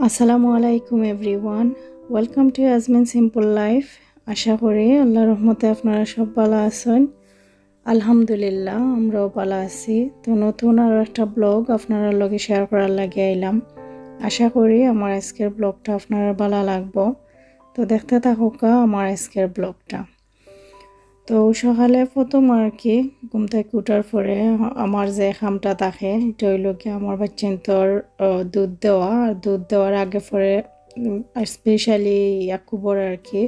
আসসালামু আলাইকুম everyone, welcome to Yasmin simple life. আশা করি আল্লাহর রহমতে আপনারা সব ভালো আছেন। আলহামদুলিল্লাহ, আমরাও ভালো আছি। তো নতুন আরও একটা ব্লগ আপনারা লগে শেয়ার করার লাগে আইলাম। আশা করি আমার আজকের ব্লগটা আপনারা ভালো লাগবো। তো দেখতে থাকুকা আমার আজকের ব্লগটা। তো সকালে প্রথম আর কি ঘুম থেকে উঠার পরে আমার যে খামটা থাকে এটা হইল কি আমার বাচ্চান্তর দুধ দেওয়া। আর দুধ দেওয়ার আগে পরে স্পেশালি ইয়াকুবর আর কি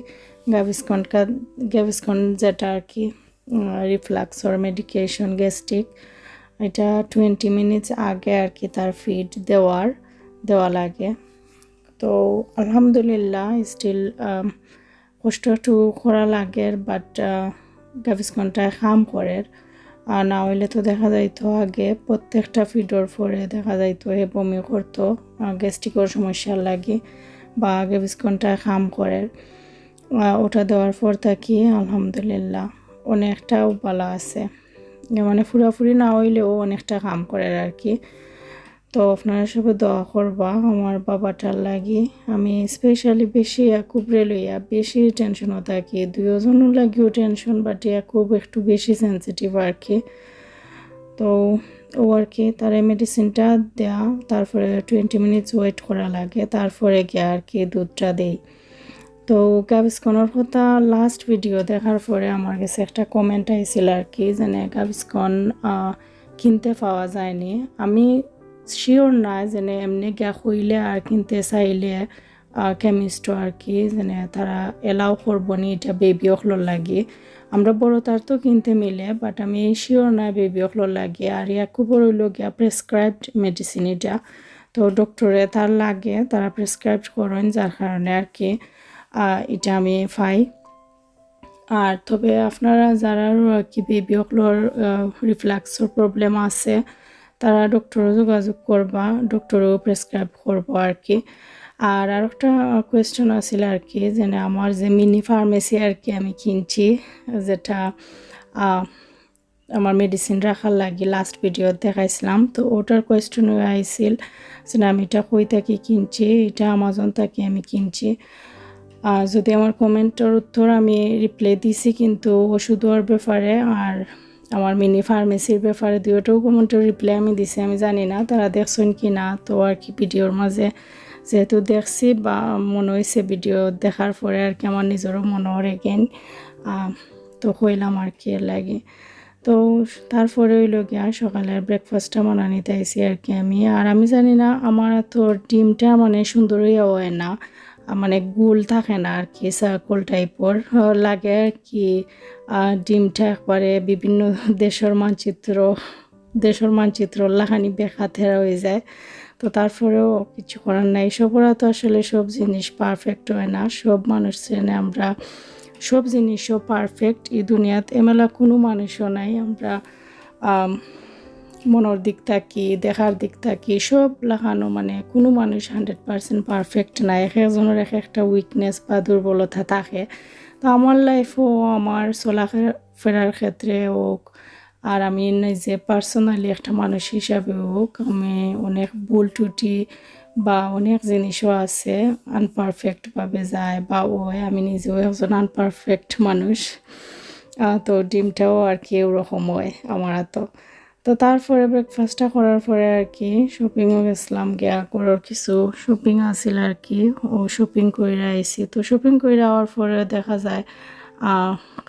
গ্যাভিসকন যেটা আর কি রিফ্লাক্সর মেডিকেশন গ্যাস্ট্রিক, এটা 20 মিনিটস আগে আর কি তার ফিড দেওয়া লাগে। তো আলহামদুলিল্লাহ স্টিল কষ্ট একটু করা লাগে, বাট গ্যাভিসকনটায় কাম করে। আর না হইলে তো দেখা যাইতো আগে প্রত্যেকটা ফিডর পরে দেখা যাইতো হে বমি করতো, গ্যাস্ট্রিকের সমস্যা লাগে বা গ্যাভিসকনটায় কাম করে। ওটা দেওয়ার পর থাকি আলহামদুলিল্লাহ অনেকটাও ভালো আছে, মানে পুরাপুরি না হইলেও অনেকটা কাম করে আর কি। তো আপনারা সবাই দোয়া করবা আমার বাবাটার লাগি। আমি স্পেশালি বেশি কুবরে লইয়া বেশি টেনশনও থাকি, দুজনও লাগিও টেনশন, বাট খুব একটু বেশি সেন্সিটিভ আর কি। তো ও আর কি তার মেডিসিনটা দেয়া, তারপরে 20 মিনিটস ওয়েট করা লাগে, তারপরে গিয়ে আর কি দুধটা দেই। তো গ্যাভিসকনের কথা লাস্ট ভিডিও দেখার পরে আমার কাছে একটা কমেন্ট আইছিল আর কি, যেন গ্যাভিসকন কিনতে পাওয়া যায়নি। আমি শিওর না যেন এমনি গিয়া খুইলে আর কিনতে চাইলে কেমিস্ট আর কি যেন তারা এলাও করবো নি এটা বেবি অখলোর লাগে। আমরা বড় তার তো কিনতে মিলে, বাট আমি শিওর না বেবি অখলোর লাগে। আর ইয়াকু বড় হইল গিয়া প্রেসক্রাইবড মেডিসিন এটা, তো ডক্টরে তার লাগে তারা প্রেসক্রাইব করেন, যার কারণে আর কি এটা আমি পাই। আর তবে আপনারা যারা আর কি বেবি অকলোর রিফ্লাক্সর প্রবলেম আছে তারা ডক্টরও যোগাযোগ করবা, ডক্টরও প্রেসক্রাইব করবো আর কি। আর একটা কোয়েশ্চেন আছিল আর কি, যেন আমার যে মিনি ফার্মেসি আর কি আমি কিনছি, যেটা আমার মেডিসিন রাখার লাগে লাস্ট ভিডিও দেখাইছিলাম। তো ওটার কোয়েশ্চেন আইছিল যে আমি এটা কই থেকে কিনছি, এটা আমাজন থেকে আমি কিনছি। যদি আমার কমেন্টের উত্তর আমি রিপ্লাই দিছি, কিন্তু ওষুধের ব্যাপারে আর আমার মিনি ফার্মেসির ব্যাপারে দুটোও কমেন্টের রিপ্লাই আমি দিছি। আমি জানি না তারা দেখছেন কি না, তো আর কি ভিডিওর মাঝে যেহেতু দেখছি বা মনে হয়েছে ভিডিও দেখার পরে আর কি আমার নিজেরও মনে হরে গেন, তো কইলাম আর কি এর লাগে। তো তারপরে হইল গিয়া সকালের ব্রেকফাস্টটা বানানিতে আইসি আর কি আমি। আর আমি জানি না আমার তো ডিমটা মানে সুন্দর হইয়া হয় না, মানে গোল থাকে না আর কি, সার্কল টাইপর লাগে আর কি। ডিমটা একবারে বিভিন্ন দেশের মানচিত্র লাখানি বেখাতেরা হয়ে যায়। তো তারপরেও কিছু করার নাই, সবরা তো আসলে সব জিনিস পারফেক্ট হয় না। সব মানুষ চেনে আমরা সব জিনিসও পারফেক্ট এই দুনিয়াত এমেলা কোনো মানুষও নাই। আমরা মনের দিক থাকি, দেখার দিক থাকি, সব লাগানো মানে কোনো মানুষ 100% পারফেক্ট নাই। এক একজনের এক একটা উইকনেস বা দুর্বলতা থাকে। তো আমার লাইফও আমার চলাফেরার ক্ষেত্রে হোক, আর আমি নিজে পার্সোনালি একটা মানুষ হিসাবে হোক, আমি অনেক ভুল ত্রুটি বা অনেক জিনিসও আছে আনপারফেক্টভাবে যায় বা ওই আমি নিজেও একজন আনপারফেক্ট মানুষ। তো ডিমটাও আর কি ওরকম হয় আমার। তো তারপরে ব্রেকফাস্টটা করার পরে আর কি শপিংও গেছিলাম, গিয়া করার কিছু শপিং আছিল আর কি, ও শপিং করে আইসি। তো শপিং করে আওয়ার পরে দেখা যায়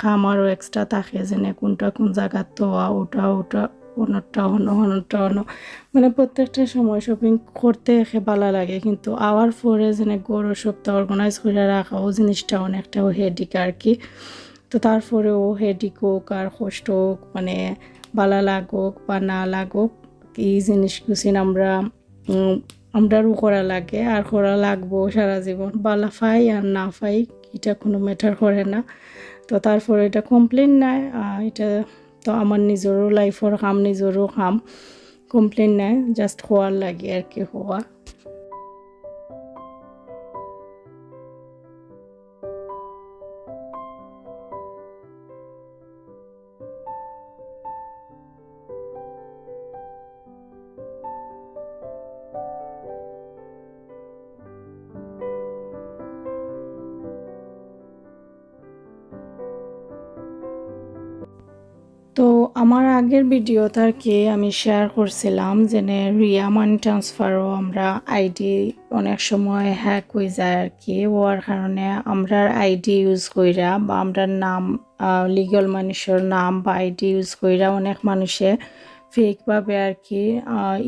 কাম আরও এক্সট্রা থাকে, যেন কোনটা কোন জায়গার তো ওটা অন্যটা মানে প্রত্যেকটা সময় শপিং করতে ভালো লাগে, কিন্তু আওয়ার পরে যেন গরু সপ্তাহ অর্গানাইজ করে রাখা ও জিনিসটা অনেকটাও হেডিক আর কি। তো তারপরেও হেডিক হোক আর কষ্ট হোক, মানে ভালো লাগুক বা না লাগুক, এই জিনিস কুচিন আমরাও করা লাগে আর করা লাগবো সারা জীবন। বালা পাই আর না পাই এটা কোনো ম্যাটার করে না। তো তারপরে এটা কমপ্লেন নাই, এটা তো আমার নিজেরও লাইফের কাম, নিজেরও কাম, কমপ্লেন নাই, জাস্ট হওয়ার লাগে আর কি হওয়া। আমার আগের ভিডিওতে আর কি আমি শেয়ার করছিলাম যে রিয়া মানি ট্রান্সফারও আমরা আইডি অনেক সময় হ্যাক হয়ে যায় আর কি, হওয়ার কারণে আমরা আইডি ইউজ কইরা বা আমরা নাম লিগাল মানুষের নাম বা আইডি ইউজ কইরা অনেক মানুষে ফেকভাবে আর কি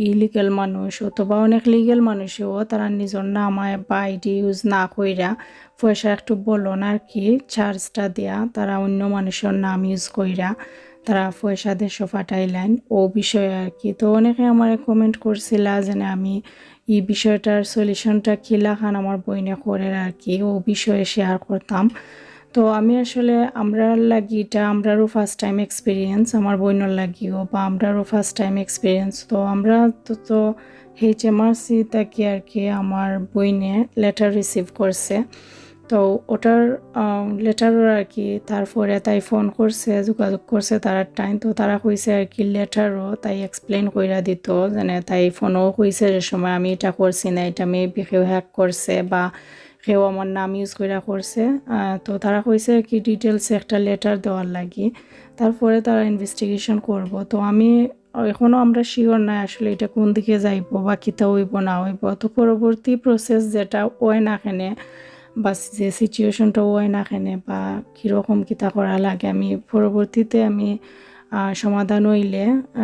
ইলিগাল মানুষ অথবা অনেক লিগাল মানুষও তারা নিজের নাম বা আইডি ইউজ না কইরা পয়সা একটু বলুন আর কি চার্জটা দেয়া তারা অন্য মানুষের নাম ইউজ কইরা তারা পয়সা দেশও পাঠাইলেন ও বিষয়ে আর কি। তো অনেকে আমার কমেন্ট করছিল যে আমি এই বিষয়টার সলিউশনটা কিলা খান আমার বইনে করে আর কি ও বিষয়ে শেয়ার করতাম। তো আমি আসলে আমরার লাগি এটা আমরারও ফার্স্ট টাইম এক্সপিরিয়েন্স, আমার বইনের লাগিও বা আমরারও ফার্স্ট টাইম এক্সপিরিয়েন্স। তো আমরা তো HMRC থেকে আর কি আমার বইনে লেটার রিসিভ করছে, তো ওটার লেটারও আর কি তারপরে তাই ফোন করছে যোগাযোগ করছে তার টাইম, তো তারা কইছে আর কি লেটারও তাই এক্সপ্লেন কইরা দিত যেন তাই ফোনও কইছে যে সময় আমি এটা করছি না, এটা মেবি কেউ হ্যাক করছে বা কেউ আমার নাম ইউজ কইরা করছে। তো তারা কইছে কি ডিটেলসে একটা লেটার দেওয়ার লাগি, তারপরে তারা ইনভেস্টিগেশন করব। তো আমি এখনও আমরা শিওর নাই আসলে এটা কোন দিকে যাইব বা কিতা হইব না হইব। তো পরবর্তী প্রসেস যেটা ওই না খেনে বা যে সিচুয়েশনটা ওই না খেনে বা কীরকম কিতা করা লাগে আমি পরবর্তীতে আমি সমাধান হইলে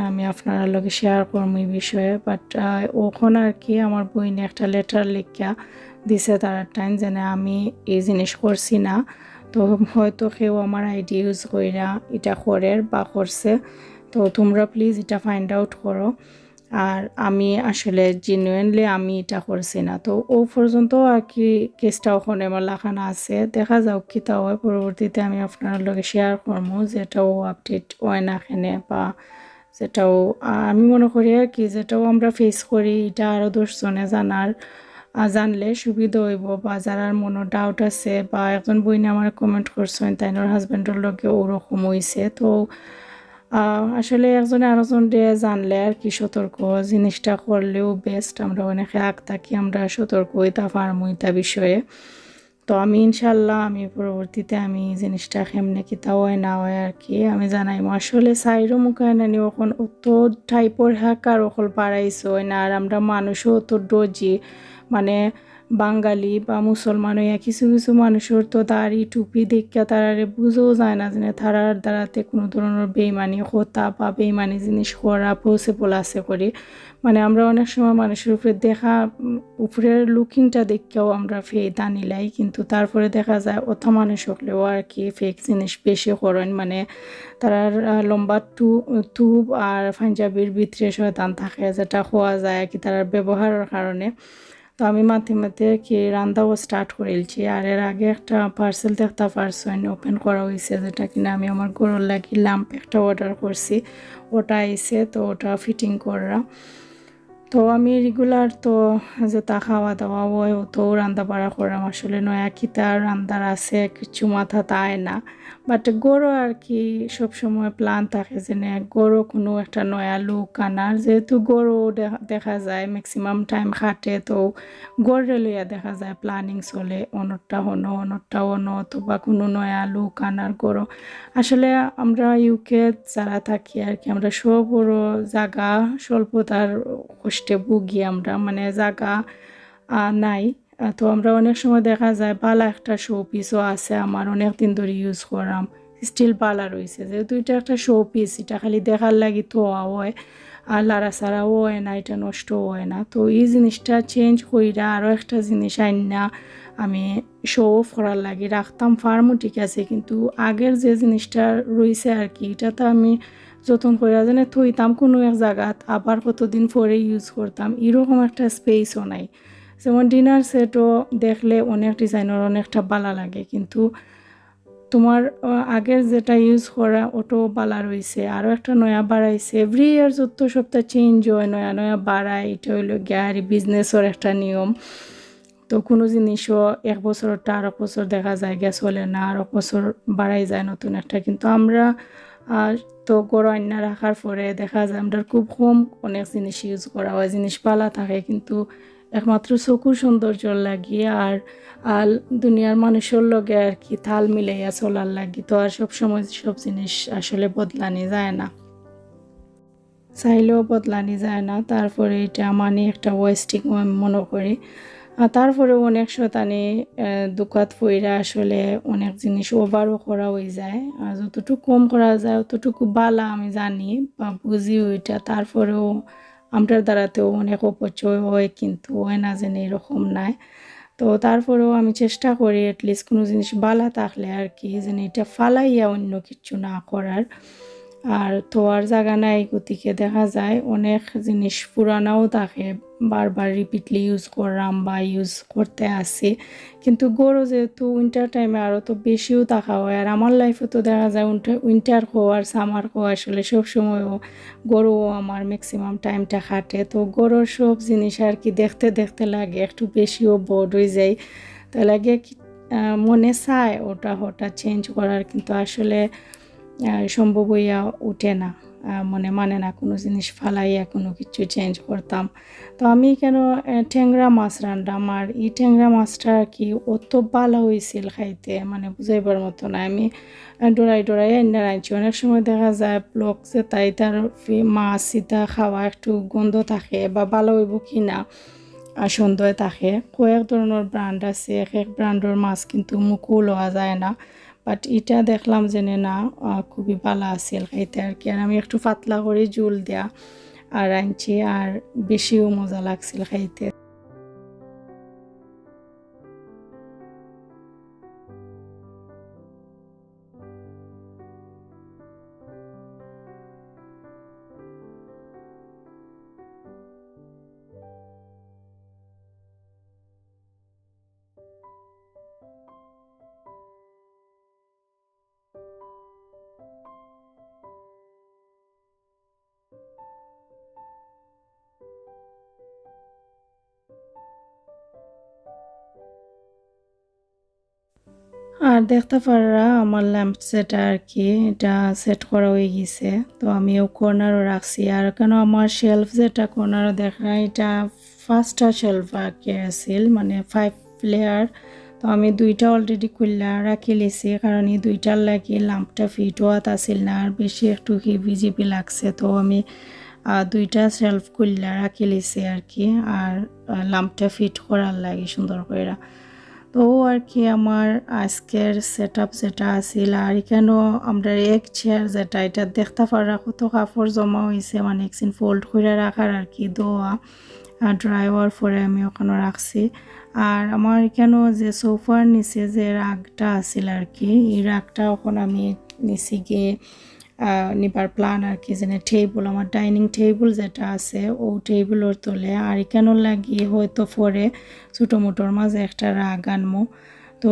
আমি আপনার লগে শেয়ার করবো এই বিষয়ে। বাট ওখানে আর কি আমার বইনে একটা লেটার লিখা দিছে তার টাইম যেন আমি এই জিনিস করছি না, তো হয়তো কেউ আমার আইডি ইউজ কইরা এটা করে বা করছে, তো তোমরা প্লিজ এটা ফাইন্ড আউট করো। আর আমি আসলে জেনুইনলি আমি এটা করছি না। তো ও পর্যন্ত আর কি কেসটা ওখানে আমার লেখানো আছে, দেখা যাও কিতা হয় পরবর্তীতে আমি আপনার লগে শেয়ার করবো যেটাও আপডেট হয় না এখানে বা যেটাও আমি মনে করি আর কি যেটাও আমরা ফেস করি এটা আরও 10 জনে জানলে সুবিধা হইব বা যারা মনে ডাউট আছে বা একজন বইনে আমার কমেন্ট করছেন তাই ওর হাজব্যান্ডের লগে ওরকম হয়েছে। তো আসলে একজনে আরেকজন জানলে আর কি সতর্ক জিনিসটা করলেও বেস্ট, আমরা অনেকে আগ থাকি আমরা সতর্ক হইতা পারমু এটা বিষয়ে। তো আমি ইনশাল্লাহ আমি পরবর্তীতে আমি জিনিসটা কেমনে কিতা হয় না হয় আর কি আমি জানাইম। আসলে সাইরও মুখে নানি ওখন অত টাইপর হ্যাকার ওখল বাড়াইছে হয় না, আর আমরা মানুষও অত ডজি মানে বাঙালি বা মুসলমান হইয়া কিছু কিছু মানুষের তো দাড়ি টুপি দেখা তারারে বুঝেও যায় না যে তারার দ্বারাতে কোনো ধরনের বেইমানি হতা বা বেইমানি জিনিস করা পসিবল আছে করি। মানে আমরা অনেক সময় মানুষের উপরে দেখা উপরের লুকিংটা দেখেও আমরা ফেক আনিলাই, কিন্তু তারপরে দেখা যায় অত মানুষ হলেও আর কি ফেক জিনিস বেশি করেন, মানে তারার লম্বা টুব আর পাঞ্জাবির ভিতরে শয়তান থাকে যেটা খোয়া যায় আর কি তারার ব্যবহারের কারণে। তো আমি মাঝে মাঝে কি রান্নাও স্টার্ট করেছি, আর এর আগে একটা পার্সেল দেখতে পারছেন ওপেন করা হয়েছে যেটা কিনা আমি আমার গরুর লাগি ল্যাম্প একটা অর্ডার করছি, ওটা আইছে তো ওটা ফিটিং করা। তো আমি রেগুলার তো যেটা খাওয়া দাওয়া হয় তো রান্না বাড়া করাম, আসলে নয়া খিতা রান্নার আছে কিছু মাথা তাই না। বাট গরু আর কি সবসময় প্ল্যান থাকে যে গরু কোনো একটা নয়া লুক আনার, যেহেতু গরু দেখা যায় ম্যাক্সিমাম টাইম খাটে, তো গড়ে লইয়া দেখা যায় প্ল্যানিং চলে অনরটা হনো অনরটা হনো অথবা কোনো নয়া লুক আনার গরু। আসলে আমরা ইউকে যারা থাকি আর কি আমরা সব বড় জায়গা স্বল্পতার কষ্টে ভুগি আমরা, মানে জায়গা নাই। তো আমরা অনেক সময় দেখা যায় বালা একটা শো পিসও আছে আমার অনেক দিন ধরে ইউজ করাম স্টিল বালা রয়েছে, যেহেতু এটা একটা শো পিস এটা খালি দেখার লাগি ধোয়া হয় আর লাড়া ছাড়াও হয় না, এটা নষ্টও হয় না। তো এই জিনিসটা চেঞ্জ কইরা আরও একটা জিনিস আইন না আমি শো অফ করার লাগে রাখতাম ফার্মও ঠিক আছে, কিন্তু আগের যে জিনিসটা রয়েছে আর কি এটা তো আমি যতন করে যেন থইতাম কোনো এক জায়গাত আবার কতদিন পরে ইউজ করতাম এরকম একটা স্পেসও নাই। যেমন ডিনার সেটও দেখলে অনেক ডিজাইনের অনেকটা বালা লাগে, কিন্তু তোমার আগের যেটা ইউজ করা ওটাও বালা রয়েছে, আরও একটা নয়া বাড়াইছে এভরি ইয়ার যত সপ্তাহ চেঞ্জ হয় নয়া নয়া বাড়ায়, এটা হইলো গ্যারি বিজনেসের একটা নিয়ম। তো কোনো জিনিসও এক বছরটা আরও বছর দেখা যায় গ্যাস চলে না আরও বছর বাড়াই যায় নতুন একটা, কিন্তু আমরা তো গড় আন্না রাখার পরে দেখা যায় আমরা খুব কম অনেক জিনিস ইউজ করা হয়, জিনিস পালা থাকে কিন্তু একমাত্র চকুর সৌন্দর্য লাগিয়ে আর দুনিয়ার মানুষের লগে আর কি তাল মিলাইয়া চলার লাগি, তো আর সব সময় সব জিনিস আসলে বদলানি যায় না। চাইলেও বদলানি যায় না। তারপরে এটা মানে একটা ওয়েস্টিং আমি মনে করি। তারপরেও অনেক শতানি দুকাত পইরা আসলে অনেক জিনিস ওভারও করা হয়ে যায়। যতটুকু কম করা যায় অতটুকু বালা আমি জানি বা বুঝি ওইটা। তারপরেও আমরার দ্বারাতেও অনেক অপচয় হয়, কিন্তু হয় না যেন এরকম নাই। তো তারপরেও আমি চেষ্টা করি এটলিস্ট কোনো জিনিস বালা থাকলে আর কি যেন এটা ফালাইয়া অন্য কিছু না করার। আর থোয়ার জায়গা নাই, গতিকে দেখা যায় অনেক জিনিস পুরানাও থাকে, বারবার রিপিটলি ইউজ করলাম বা ইউজ করতে আসি। কিন্তু গরু যেহেতু উইন্টার টাইমে আরও তো বেশিও থাকা হয়, আর আমার লাইফে তো দেখা যায় উইন্টার আর সামার আসলে সবসময়ও গরুও আমার ম্যাক্সিমাম টাইমটা খাটে। তো গরুর সব জিনিস আর কি দেখতে দেখতে লাগে একটু বেশিও বোর্ড হয়ে যায়। তো লাগে মনে চায় ওটা হঠাৎ চেঞ্জ করার, কিন্তু আসলে সম্ভব হইয়া উঠে না। মানে না কোনো জিনিস ফালাইয়া কোনো কিছু চেঞ্জ করতাম। তো আমি কেন ট্যাংরা মাছ রান্নাম, আর এই ট্যাংরা মাছটা আর কি অত ভালো হয়েছিল খাইতে, মানে বুঝাইবার মতো না। আমি ডোরাই এনে রাঁধছি। অনেক সময় দেখা যায় ব্লক যে তাই তার মাছ ইটা খাওয়া একটু গন্ধ থাকে বা ভালো হইব কি না সন্দেহ থাকে। কয়েক ধরনের ব্র্যান্ড আছে, এক এক ব্র্যান্ডের মাছ কিন্তু মুখও লওয়া যায় না। বাট এটা দেখলাম যে না খুবই ভালো আছিল খাইতে আর কি। আর আমি একটু পাতলা করে জুল দেয়া আর আনছি, আর বেশিও মজা লাগছিল খাইতে। আর দেখতে পাররা আমার ল্যাম্প সেট আর কি এটা সেট করা হয়ে গেছে। তো আমিও কর্নারও রাখছি। আর কেন আমার শেলফ যেটা কর্নারও দেখা এটা ফার্স্টটা শেলফ আর কি আছিল, মানে 5 লেয়ার। তো আমি দুইটা অলরেডি খুললা রাখি লিছি, কারণ এই দুইটার লাগে ল্যাম্পটা ফিট হওয়াত আছিল না, আর বেশি একটু হিবি লাগছে। তো আমি দুইটা শেলফ খুললা রাখি লিছি আর কি, আর ল্যাম্পটা ফিট করার লাগে সুন্দর করে। তো আর কি আমার আজকের সেট আপ যেটা আছিল। আর এখানেও আমরা এক চেয়ার যেটা এটা দেখতে পারা কত কাপড় জমা হয়েছে, মানে একদিন ফোল্ড করে রাখার আর কি দোয়া ড্রাই হওয়ার পরে আমি ওখানে রাখছি। আর আমার এখানেও যে সোফার নিচে যে রাগটা আছিল আর কি, এই রাগটা ওখানে আমি নিচে গিয়ে নিবার প্ল্যান আর কি, যেন টেবিল আমার ডাইনিং টেবিল যেটা আছে ও টেবিলের তোলে। আর এখানেও লাগিয়ে হয়তো পরে ছোটো মোটোর মাঝে একটা রাগ আনমো। তো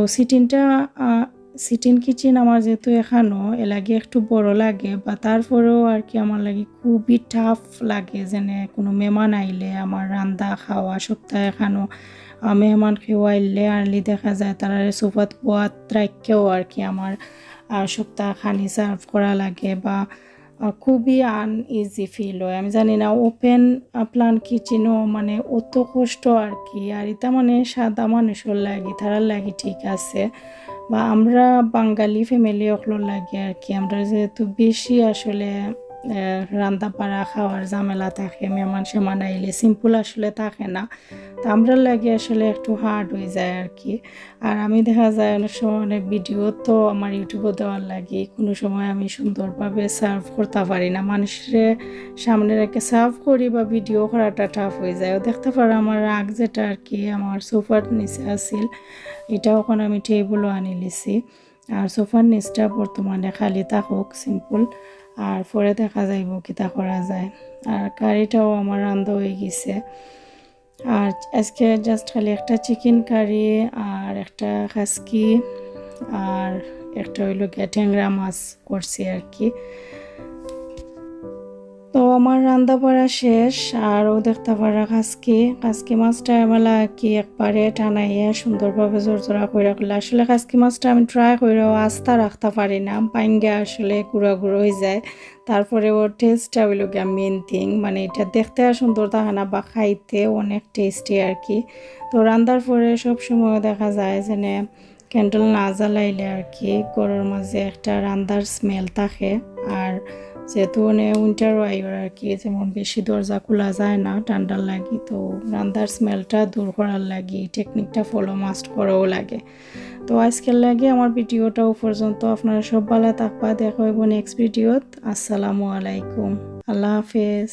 সিটিং কিচেন আমার যেহেতু এখানেও লাগে একটু বড় লাগে, বা তারপরেও আর কি আমার লাগে খুবই টাফ লাগে, যেন কোনো মেহমান আইলে আমার রান্দা খাওয়া সপ্তাহে এখানেও মেহমান খেওয়াইলে আরলি দেখা যায় তারা সোফাত পোয়াত রাখেও আর কি আমার সপ্তাহ খানি সার্ভ করা লাগে, বা খুবই আনইজি ফিল হয়। আমি জানি না ওপেন প্ল্যান কিচেনও মানে অত কষ্ট আর কি। আর এটা মানে সাদা মানুষের লাগে তারার লাগে ঠিক আছে, বা আমরা বাঙালি ফ্যামিলি ওগুলোর লাগে আর কি। আমরা যেহেতু বেশি আসলে রান্না বাড়া খাওয়ার ঝামেলা থাকে, মেহমান সেমান আইলে সিম্পল আসলে থাকে না, তো আমরা লাগে আসলে একটু হার্ড হয়ে যায় আর কি। আর আমি দেখা যায় অনেক সময় অনেক ভিডিও তো আমার ইউটিউবে দেওয়ার লাগে, কোনো সময় আমি সুন্দরভাবে সার্ভ করতে পারি না, মানুষের সামনে রেখে সার্ভ করি বা ভিডিও করাটা টাফ হয়ে যায়। দেখতে পারো আমার রাগ যেটা আর কি আমার সোফার নিচে আসিল, এটা ওখানে আমি টেবিলও আনি লিছি। আর সোফার নিচটা বর্তমানে খালি থাকুক সিম্পল, আর পরে দেখা যাইব কিতা করা যায়। আর কারিটাও আমার রান্না হয়ে গেছে। আর আজকে জাস্ট খালি একটা চিকেন কারি আর একটা খাসকি আর একটা হইল গিয়া ট্যাংরা মাছ করছি আর কি। তো আমার রান্না বাড়া শেষ। আর ও দেখতে পারা খাসকি মাছটা এবেলা কি একবারে টানাইয়া সুন্দরভাবে জোরজোড়া করে রাখলে। আসলে খাসকি মাছটা আমি ট্রাই করেও আস্তা রাখতে পারি না, পাইঙ্গা আসলে গুঁড়ো হয়ে যায়। তারপরে ওর টেস্টটা হইল গিয়া মেন থিং, মানে এটা দেখতে আর সুন্দর থাকে না বা খাইতে অনেক টেস্টি আর কি। তো রান্নার পরে সবসময় দেখা যায় যে ক্যান্ডেল না জ্বালাইলে আর কি গরুর মাঝে একটা রান্নার স্মেল থাকে। আর যেহেতু উইন্টারও আইবার আর কি, যেমন বেশি দরজা খোলা যায় না ঠান্ডার লাগি, তো রান্নার স্মেলটা দূর করার লাগি টেকনিকটা ফলো মাস্ট করাও লাগে। তো আজকের লাগে আমার ভিডিওটাও পর্যন্ত। আপনারা সব ভালো থাকবা, দেখা হইব নেক্সট ভিডিওত। আসসালামু আলাইকুম, আল্লাহ হাফেজ।